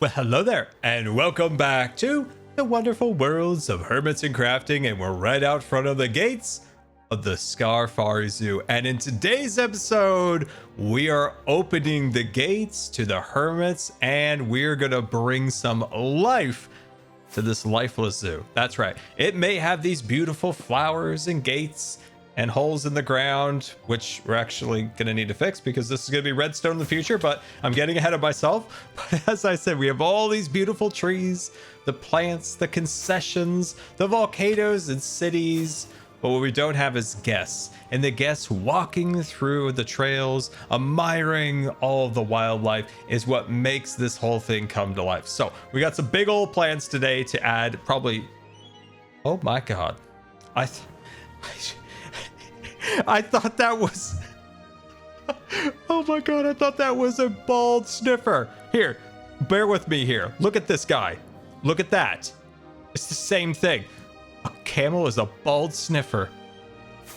Well, hello there, and welcome back to the wonderful worlds of hermits and crafting, and we're right out front of the gates of the Scarfari Zoo. And in today's episode, we are opening the gates to the hermits, and we're gonna bring some life to this lifeless zoo. That's right. It may have these beautiful flowers and gates and holes in the ground, which we're actually going to need to fix because this is going to be redstone in the future, but I'm getting ahead of myself. But as I said, we have all these beautiful trees, the plants, the concessions, the volcanoes and cities, but what we don't have is guests, and the guests walking through the trails, admiring all of the wildlife is what makes this whole thing come to life. So we got some big old plans today to add probably, oh my God. I thought that was, oh my God, I thought that was a bald sniffer. Here, bear with me here. Look at this guy. Look at that. It's the same thing. A camel is a bald sniffer.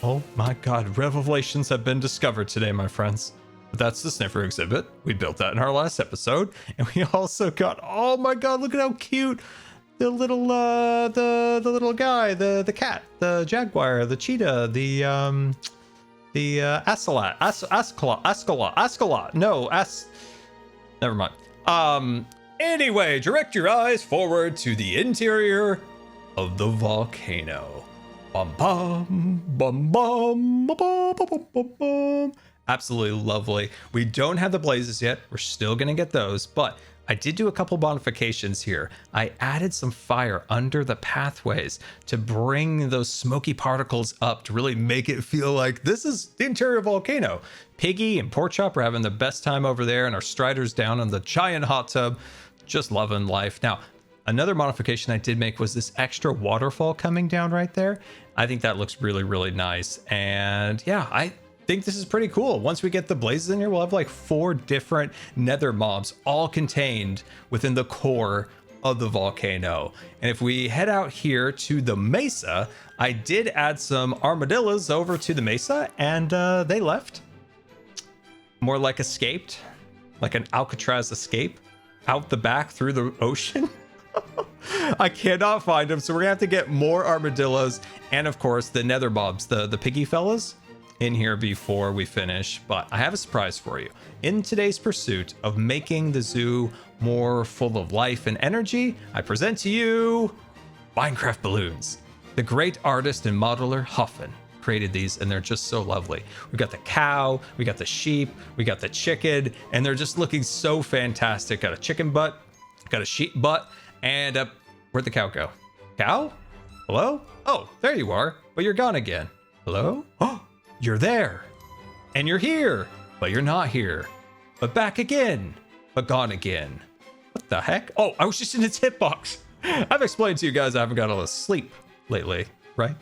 Oh my God, revelations have been discovered today, my friends. But that's the sniffer exhibit. We built that in our last episode. And we also got, oh my God, look at how cute. The little the little guy, the cat, the jaguar, the cheetah, the ascalot. No, never mind. Anyway, direct your eyes forward to the interior of the volcano. Bum bum bum bum bum bum bum bum bum. Absolutely lovely. We don't have the blazes yet. We're still gonna get those, but I did do a couple modifications here. I added some fire under the pathways to bring those smoky particles up to really make it feel like this is the interior volcano. Piggy and Porkchop are having the best time over there, and our Striders down in the giant hot tub, just loving life. Now, another modification I did make was this extra waterfall coming down right there. I think that looks really, really nice. And yeah, I think this is pretty cool. Once we get the blazes in here, we'll have like 4 different nether mobs all contained within the core of the volcano. And if we head out here to the mesa, I did add some armadillos over to the mesa, and they left. More like escaped, like an Alcatraz escape out the back through the ocean. I cannot find them, so we're gonna have to get more armadillos and of course the nether mobs, the piggy fellas, in here before we finish. But I have a surprise for you. In today's pursuit of making the zoo more full of life and energy, I present to you Minecraft balloons. The great artist and modeler Huffin created these, and they're just so lovely. We got the cow, we got the sheep, we got the chicken, and they're just looking so fantastic. Got a chicken butt, got a sheep butt, and where'd the cow go? Cow? Hello? Oh, there you are, but you're gone again. Hello? Oh, you're there, and you're here, but you're not here, but back again, but gone again. What the heck? Oh, I was just in its hitbox. I've explained to you guys I haven't got a lot of sleep lately, right?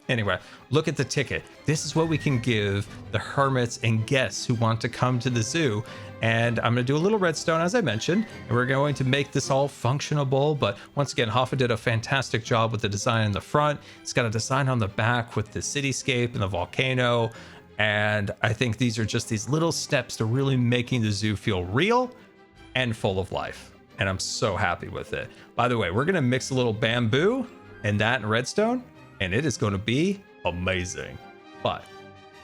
Anyway, look at the ticket. This is what we can give the hermits and guests who want to come to the zoo. And I'm going to do a little redstone, as I mentioned, and we're going to make this all functionable. But once again, Hoffa did a fantastic job with the design in the front. It's got a design on the back with the cityscape and the volcano. And I think these are just these little steps to really making the zoo feel real and full of life. And I'm so happy with it. By the way, we're going to mix a little bamboo and that in redstone, and it is going to be amazing. But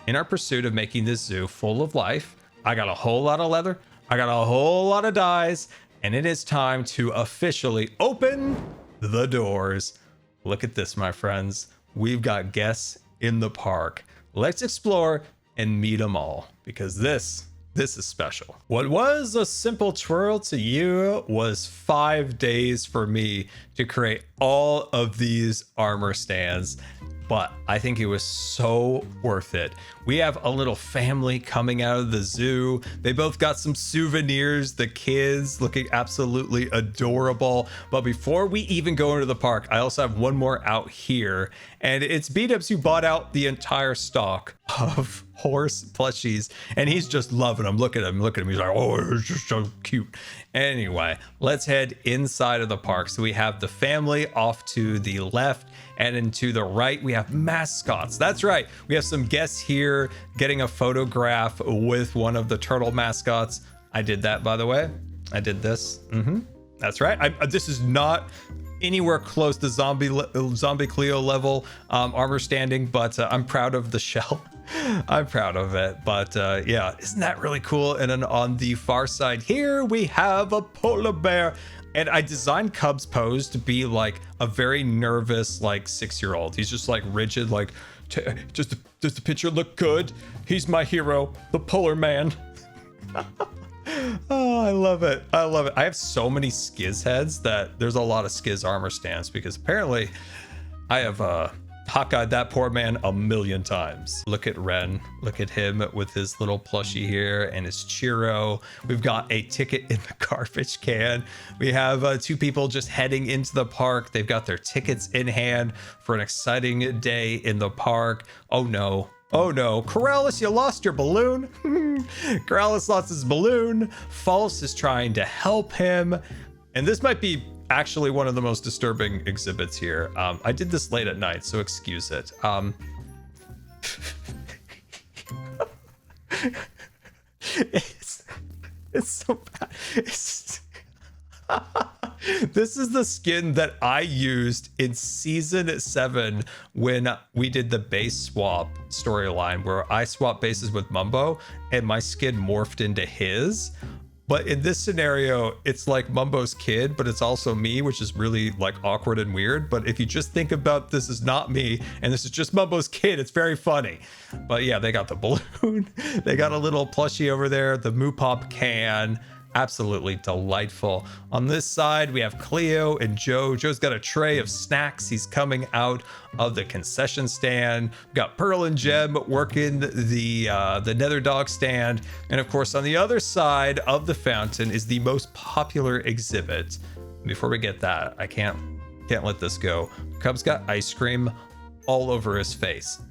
in our pursuit of making this zoo full of life, I got a whole lot of leather, I got a whole lot of dyes, and it is time to officially open the doors. Look at this, my friends. We've got guests in the park. Let's explore and meet them all, because this is special. What was a simple twirl to you was 5 days for me to create all of these armor stands, but I think it was so worth it. We have a little family coming out of the zoo. They both got some souvenirs, the kids looking absolutely adorable. But before we even go into the park, I also have one more out here, and it's B-Dubs who bought out the entire stock of horse plushies, and he's just loving them. Look at him. He's like, oh, it's just so cute. Anyway, let's head inside of the park. So we have the family off to the left, and then to the right, we have mascots. That's right. We have some guests here getting a photograph with one of the turtle mascots. I did that, by the way. I did this. That's right. This is not anywhere close to zombie Cleo level armor standing, but I'm proud of the shell. I'm proud of it. But yeah, isn't that really cool? And then on the far side here, we have a polar bear. And I designed Cub's pose to be like a very nervous, like 6-year-old. He's just like rigid, like, does the picture look good? He's my hero, the polar man. Oh, I love it. I love it. I have so many Skiz heads that there's a lot of Skiz armor stands because apparently I have Hawkeyed that poor man a million times. Look at Ren. Look at him with his little plushie here and his Chiro. We've got a ticket in the garbage can. We have 2 people just heading into the park. They've got their tickets in hand for an exciting day in the park. Oh no. Oh no, Corrales, you lost your balloon. Corrales lost his balloon. False is trying to help him. And this might be actually one of the most disturbing exhibits here. I did this late at night, so excuse it. It's so bad. This is the skin that I used in season 7 when we did the base swap storyline where I swapped bases with Mumbo and my skin morphed into his. But in this scenario, it's like Mumbo's kid, but it's also me, which is really like awkward and weird. But if you just think about this is not me and this is just Mumbo's kid, it's very funny. But yeah, they got the balloon. They got a little plushie over there, the Moo Pop can. Absolutely delightful. On this side, we have Cleo and Joe. Joe's got a tray of snacks. He's coming out of the concession stand. We've got Pearl and Gem working the Nether Dog stand. And of course, on the other side of the fountain is the most popular exhibit. Before we get that, I can't let this go. Cub's got ice cream all over his face.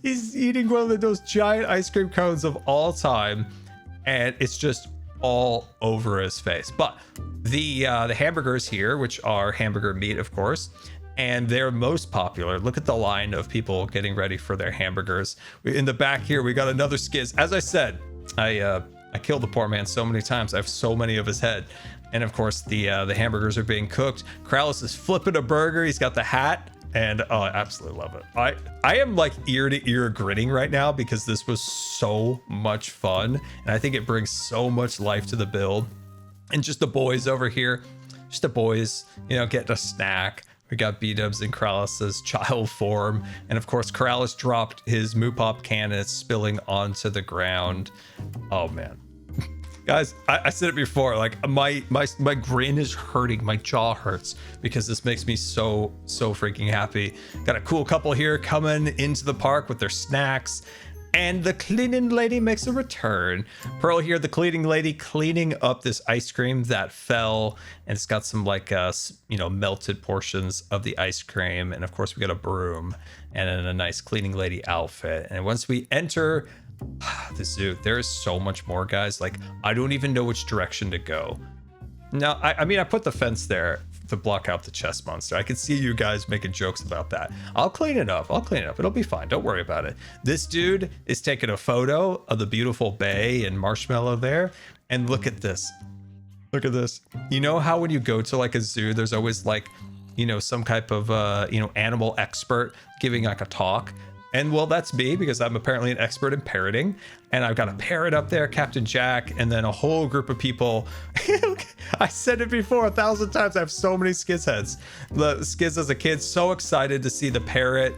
He's eating one of those giant ice cream cones of all time. And it's just all over his face. But the hamburgers here, which are hamburger meat, of course, and they're most popular. Look at the line of people getting ready for their hamburgers. In the back here, we got another Skiz. As I said, I killed the poor man so many times. I have so many of his head. And of course, the hamburgers are being cooked. Corrales is flipping a burger. He's got the hat. And oh, I absolutely love it. I am like ear to ear grinning right now because this was so much fun. And I think it brings so much life to the build. And just the boys over here, just the boys, you know, getting a snack. We got B-Dubs in Corrales' child form. And of course, Corrales dropped his Moo Pop can and it's spilling onto the ground. Oh man. Guys, I said it before, like my grin is hurting, my jaw hurts because this makes me so freaking happy. Got a cool couple here coming into the park with their snacks, and the cleaning lady makes a return. Pearl here, the cleaning lady, cleaning up this ice cream that fell, and it's got some like melted portions of the ice cream, and of course we got a broom and then a nice cleaning lady outfit. And once we enter the zoo, there is so much more, guys. Like, I don't even know which direction to go. Now, I mean, I put the fence there to block out the chest monster. I can see you guys making jokes about that. I'll clean it up. It'll be fine. Don't worry about it. This dude is taking a photo of the beautiful bay and Marshmallow there. And look at this. Look at this. You know how when you go to like a zoo, there's always like, you know, some type of, animal expert giving like a talk. And well, that's me because I'm apparently an expert in parroting. And I've got a parrot up there, Captain Jack, and then a whole group of people. I said it before 1,000 times. I have so many Skiz heads. The Skiz as a kid, so excited to see the parrot.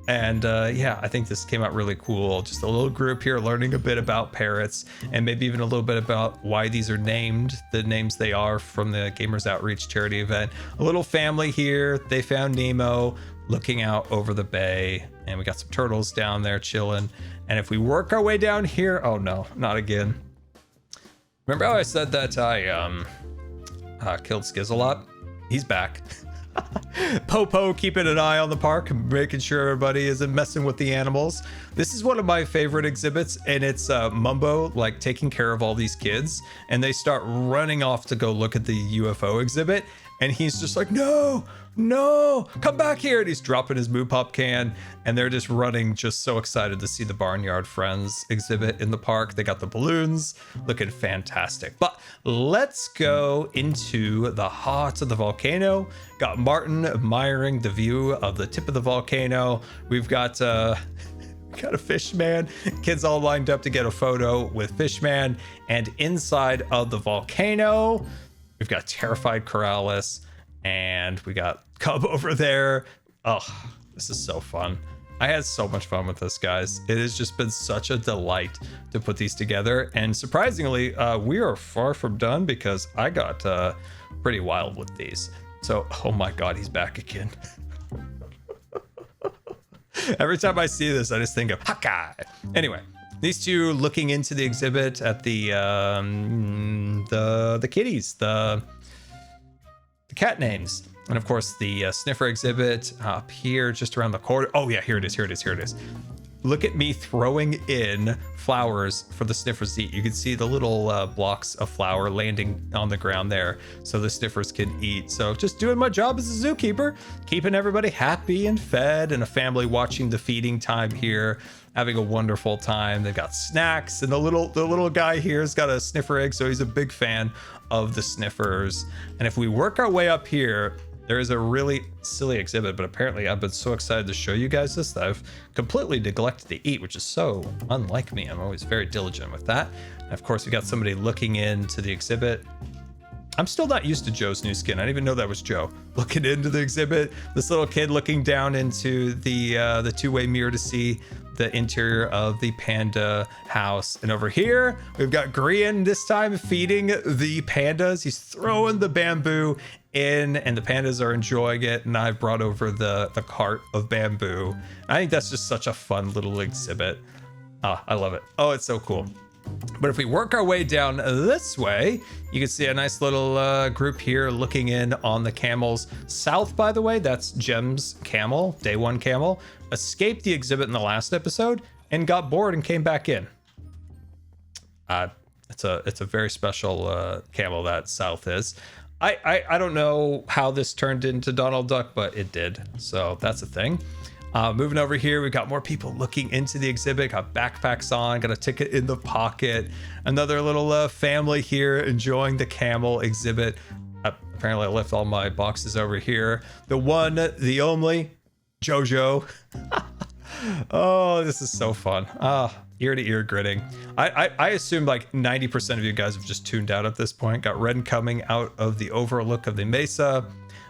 And yeah, I think this came out really cool. Just a little group here learning a bit about parrots and maybe even a little bit about why these are named the names they are from the Gamers Outreach charity event. A little family here. They found Nemo looking out over the bay, and we got some turtles down there chilling. And if we work our way down here, oh no, not again. Remember how I said that I killed Skiz a lot? He's back. Popo keeping an eye on the park, making sure everybody isn't messing with the animals. This is one of my favorite exhibits, and it's Mumbo like taking care of all these kids, and they start running off to go look at the UFO exhibit, and he's just like, no, come back here. And he's dropping his Moo Pop can, and they're just running, just so excited to see the Barnyard Friends exhibit in the park. They got the balloons looking fantastic. But let's go into the heart of the volcano. Got Martin admiring the view of the tip of the volcano. We've got a Fishman. Kids all lined up to get a photo with Fishman. And inside of the volcano, we've got terrified Corrales, and we got Cub over there. Oh, this is so fun. I had so much fun with this, guys. It has just been such a delight to put these together. And surprisingly, we are far from done, because I got pretty wild with these. So, oh my God, he's back again. Every time I see this, I just think of Hawkeye. Anyway, these two looking into the exhibit at the kitties, the cat names. And of course, the sniffer exhibit up here, just around the corner. Oh yeah, here it is. Look at me throwing in flowers for the sniffers to eat. You can see the little blocks of flour landing on the ground there, so the sniffers can eat. So just doing my job as a zookeeper, keeping everybody happy and fed, and a family watching the feeding time here, having a wonderful time. They've got snacks, and the little guy here has got a sniffer egg, so he's a big fan of the sniffers. And if we work our way up here, there is a really silly exhibit, but apparently I've been so excited to show you guys this that I've completely neglected to eat, which is so unlike me. I'm always very diligent with that. And of course, we got somebody looking into the exhibit. I'm still not used to Joe's new skin. I didn't even know that was Joe. Looking into the exhibit, this little kid looking down into the two-way mirror to see the interior of the panda house. And over here, we've got Grian this time feeding the pandas. He's throwing the bamboo in, and the pandas are enjoying it. And I've brought over the cart of bamboo. I think that's just such a fun little exhibit. I love it. Oh, it's so cool. But if we work our way down this way, you can see a nice little group here looking in on the camels. South, by the way, that's Jem's camel, day one camel, escaped the exhibit in the last episode and got bored and came back in. It's a very special camel, that South is. I don't know how this turned into Donald Duck, but it did. So that's a thing. Moving over here, we've got more people looking into the exhibit, got backpacks on, got a ticket in the pocket. Another little family here enjoying the camel exhibit. Apparently I left all my boxes over here. The one, the only, Jojo. Oh, this is so fun. Ear to ear gritting. I assume like 90% of you guys have just tuned out at this point. Got Ren coming out of the overlook of the mesa.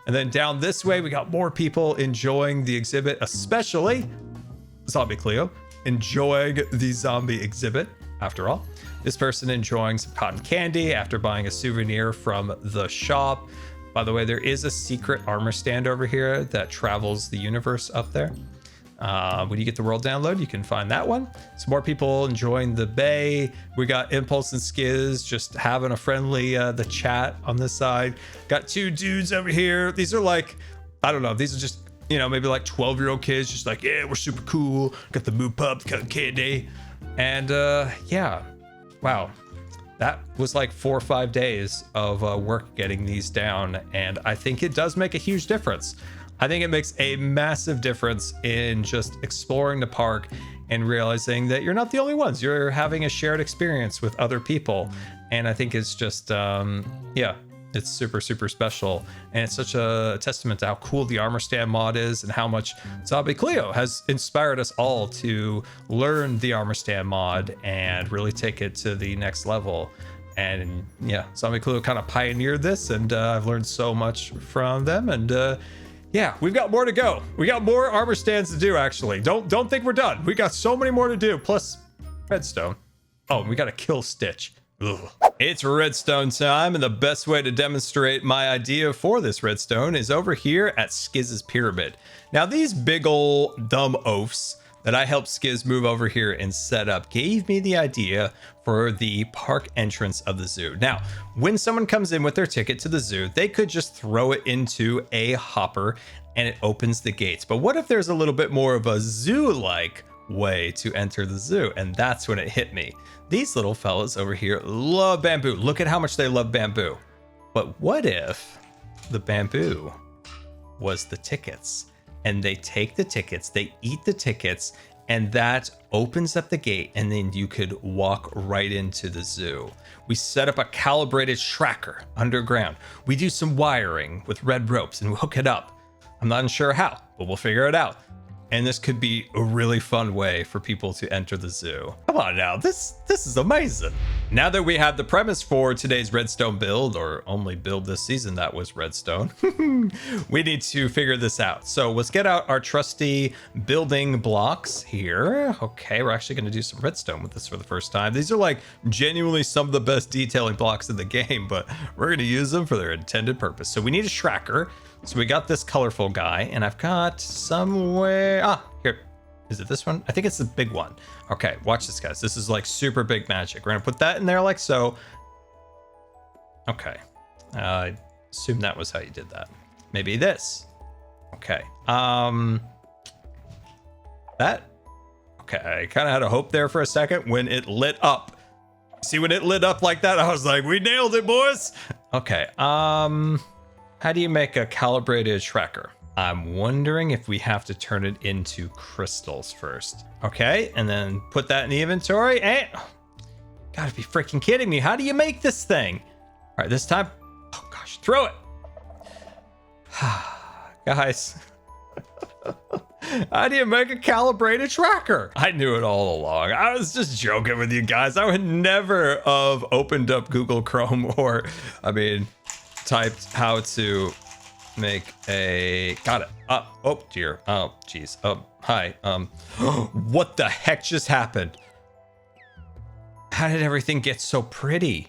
And then down this way, we got more people enjoying the exhibit, especially Zombie Cleo, enjoying the zombie exhibit, after all. This person enjoying some cotton candy after buying a souvenir from the shop. By the way, there is a secret armor stand over here that travels the universe up there. When you get the world download, you can find that one. Some more people enjoying the bay. We got Impulse and Skiz just having a friendly the chat on this side. Got two dudes over here. These are like, I don't know, these are just, you know, maybe like 12-year-old kids, just like, yeah, we're super cool. Got the Moo Pup, got candy. And yeah, wow. That was like 4 or 5 days of work getting these down. And I think it does make a huge difference. I think it makes a massive difference in just exploring the park and realizing that you're not the only ones. You're having a shared experience with other people. And I think it's just, yeah, it's super, super special. And it's such a testament to how cool the armor stand mod is and how much Zombie Cleo has inspired us all to learn the armor stand mod and really take it to the next level. And yeah, Zombie Cleo kind of pioneered this, and I've learned so much from them. And yeah, we've got more to go. We got more armor stands to do, actually. Don't think we're done. We got so many more to do. Plus, redstone. Oh, we got to kill Stitch. Ugh. It's redstone time, and the best way to demonstrate my idea for this redstone is over here at Skiz's pyramid. Now, these big ol' dumb oafs that I helped Skiz move over here and set up gave me the idea for the park entrance of the zoo. Now, when someone comes in with their ticket to the zoo, they could just throw it into a hopper and it opens the gates. But what if there's a little bit more of a zoo-like way to enter the zoo? And that's when it hit me. These little fellas over here love bamboo. Look at how much they love bamboo. But what if the bamboo was the tickets. And they take the tickets, they eat the tickets, and that opens up the gate, and then you could walk right into the zoo. We set up a calibrated tracker underground. We do some wiring with red ropes and hook it up. I'm not sure how, but we'll figure it out. And this could be a really fun way for people to enter the zoo. Come on now, this is amazing. Now that we have the premise for today's redstone build, or only build this season that was redstone, we need to figure this out. So let's get out our trusty building blocks here. Okay, we're actually gonna do some redstone with this for the first time. These are like genuinely some of the best detailing blocks in the game, but we're gonna use them for their intended purpose. So we need a tracker. So we got this colorful guy, and I've got somewhere, here, is it this one? I think it's the big one. Okay, watch this, guys. This is like super big magic. We're gonna put that in there like so. Okay, I assume that was how you did that. Maybe this. Okay, that, okay, I kind of had a hope there for a second when it lit up. See, when it lit up like that, I was like, we nailed it, boys. Okay, how do you make a calibrated tracker? I'm wondering if we have to turn it into crystals first. Okay, and then put that in the inventory. And gotta be freaking kidding me. How do you make this thing? All right, this time, oh gosh, throw it. Guys, how do you make a calibrated tracker? I knew it all along. I was just joking with you guys. I would never have opened up Google Chrome or, typed how to make a, got it. Oh dear. Oh geez. Hi. What the heck just happened? How did everything get so pretty?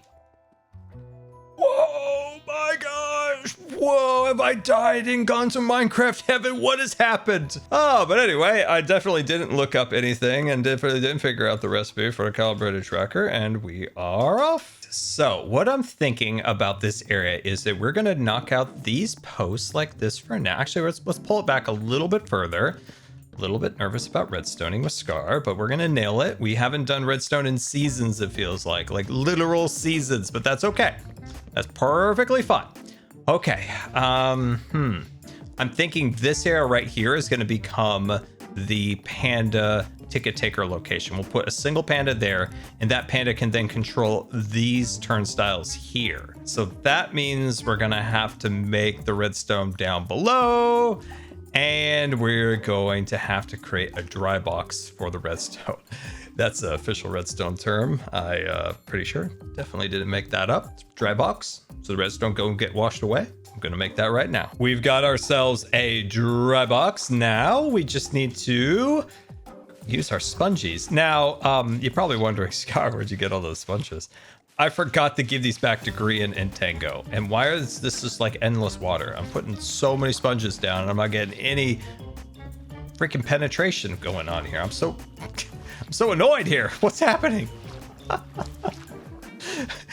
Whoa, my gosh. Whoa, have I died and gone to Minecraft heaven? What has happened? Oh, but anyway, I definitely didn't look up anything and definitely didn't figure out the recipe for a calibrated tracker, and we are off. So what I'm thinking about this area is that we're gonna knock out these posts like this for now. Actually, let's pull it back a little bit further. A little bit nervous about redstoning with Scar, but we're gonna nail it. We haven't done redstone in seasons, it feels like literal seasons, but that's okay. That's perfectly fine. Okay, I'm thinking this area right here is gonna become the panda ticket taker location. We'll put a single panda there, and that panda can then control these turnstiles here. So that means we're gonna have to make the redstone down below, and we're going to have to create a dry box for the redstone. That's the official redstone term. Pretty sure. Definitely didn't make that up. Dry box, so the redstone don't get washed away. I'm gonna make that right now. We've got ourselves a dry box. Now we just need to use our sponges. Now, you're probably wondering, Scar, where'd you get all those sponges? I forgot to give these back to Grian and Tango. And why is this just like endless water? I'm putting so many sponges down and I'm not getting any freaking penetration going on here. I'm so annoyed here. What's happening?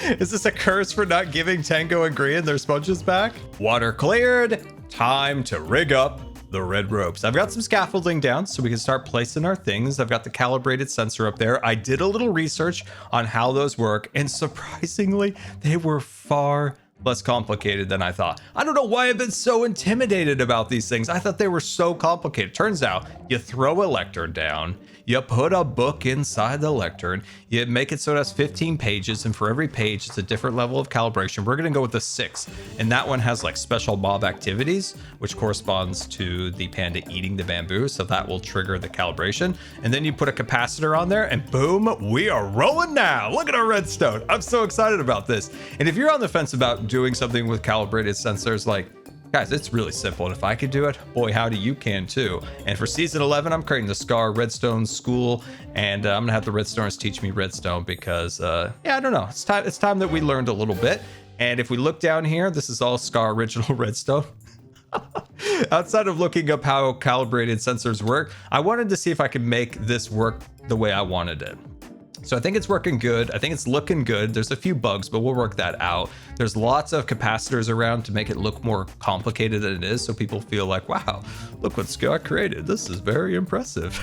Is this a curse for not giving Tango and Grian their sponges back? Water cleared. Time to rig up the red ropes. I've got some scaffolding down so we can start placing our things. I've got the calibrated sensor up there. I did a little research on how those work, and surprisingly, they were far less complicated than I thought. I don't know why I've been so intimidated about these things. I thought they were so complicated. Turns out you throw a lectern down, you put a book inside the lectern, you make it so it has 15 pages, and for every page it's a different level of calibration. We're gonna go with the 6, and that one has like special mob activities, which corresponds to the panda eating the bamboo, so that will trigger the calibration. And then you put a capacitor on there, and boom, we are rolling now. Look at our redstone. I'm so excited about this. And if you're on the fence about doing something with calibrated sensors, like, guys, it's really simple, and if I could do it, boy howdy, you can too. And for season 11, I'm creating the Scar Redstone School, and I'm gonna have the Redstoners teach me redstone because, yeah, I don't know. It's time that we learned a little bit. And if we look down here, this is all Scar original redstone. Outside of looking up how calibrated sensors work, I wanted to see if I could make this work the way I wanted it. So I think it's working good. I think it's looking good. There's a few bugs, but we'll work that out. There's lots of capacitors around to make it look more complicated than it is, so people feel like, wow, look what Scott created. This is very impressive.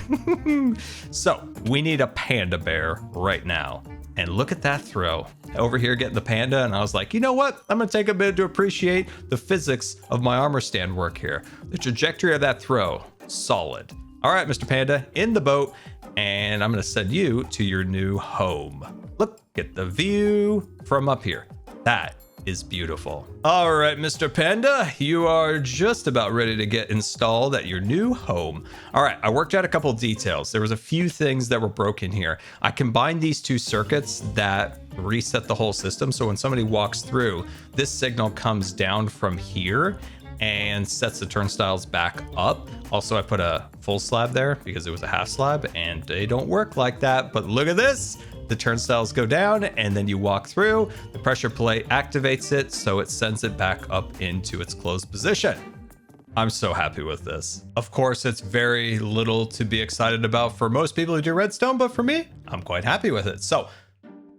So we need a panda bear right now. And look at that throw. Over here getting the panda, and I was like, you know what? I'm gonna take a bit to appreciate the physics of my armor stand work here. The trajectory of that throw, solid. All right, Mr. Panda, in the boat, and I'm gonna send you to your new home. Look at the view from up here. That is beautiful. All right, Mr. Panda, you are just about ready to get installed at your new home. All right, I worked out a couple details. There was a few things that were broken here. I combined these two circuits that reset the whole system. So when somebody walks through, this signal comes down from here and sets the turnstiles back up. Also, I put a full slab there because it was a half slab and they don't work like that. But look at this. The turnstiles go down and then you walk through, the pressure plate activates it, so it sends it back up into its closed position. I'm so happy with this. Of course, it's very little to be excited about for most people who do redstone, but for me, I'm quite happy with it. So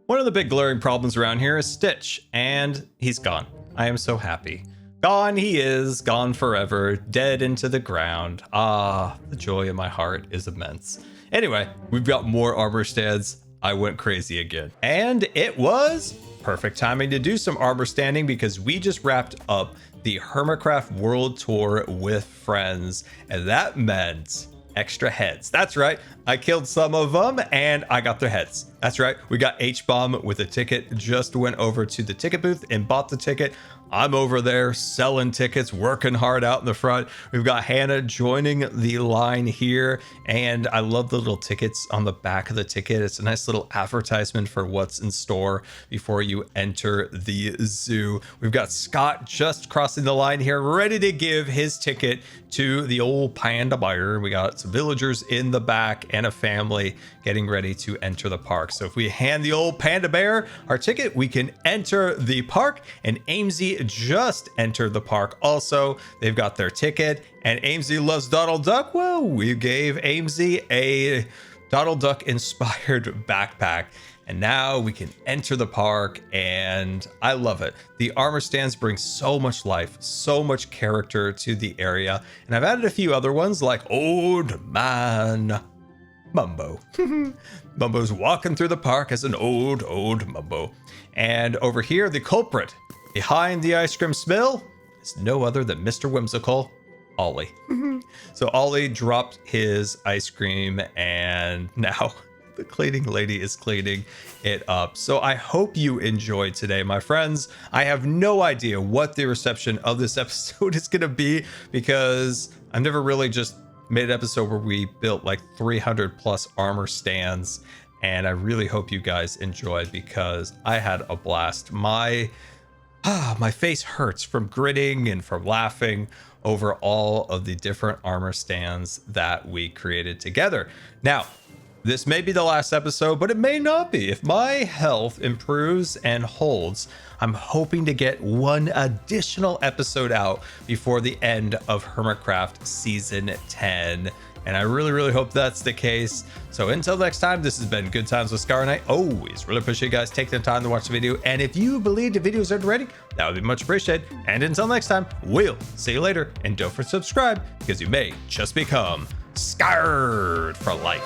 one of the big glaring problems around here is Stitch, and he's gone. I am so happy. Gone he is, gone forever, dead into the ground. Ah, the joy in my heart is immense. Anyway, we've got more armor stands. I went crazy again. And it was perfect timing to do some armor standing because we just wrapped up the Hermitcraft World Tour with friends, and that meant extra heads. That's right. I killed some of them and I got their heads. That's right. We got H-Bomb with a ticket, just went over to the ticket booth and bought the ticket. I'm over there selling tickets, working hard out in the front. We've got Hannah joining the line here. And I love the little tickets on the back of the ticket. It's a nice little advertisement for what's in store before you enter the zoo. We've got Scott just crossing the line here, ready to give his ticket to the old panda buyer. We got some villagers in the back and a family getting ready to enter the park. So if we hand the old panda bear our ticket, we can enter the park. And Amesy just entered the park also. They've got their ticket, and Amesy loves Donald Duck. Well, we gave Amesy a Donald Duck inspired backpack, and now we can enter the park, and I love it. The armor stands bring so much life, so much character to the area, and I've added a few other ones like Old Man Mumbo. Mumbo's walking through the park as an old Mumbo. And over here, the culprit behind the ice cream smell is no other than Mr. Whimsical, Ollie. So Ollie dropped his ice cream and now the cleaning lady is cleaning it up. So I hope you enjoyed today, my friends. I have no idea what the reception of this episode is going to be because I've never really just made an episode where we built like 300 plus armor stands. And I really hope you guys enjoyed because I had a blast. My face hurts from gritting and from laughing over all of the different armor stands that we created together. Now, this may be the last episode, but it may not be. If my health improves and holds, I'm hoping to get one additional episode out before the end of Hermitcraft Season 10. And I really hope that's the case. So until next time, this has been Good Times with Scar, and I always really appreciate you guys taking the time to watch the video. And if you believe the videos are ready, that would be much appreciated. And until next time, we'll see you later. And don't forget to subscribe because you may just become scarred for life.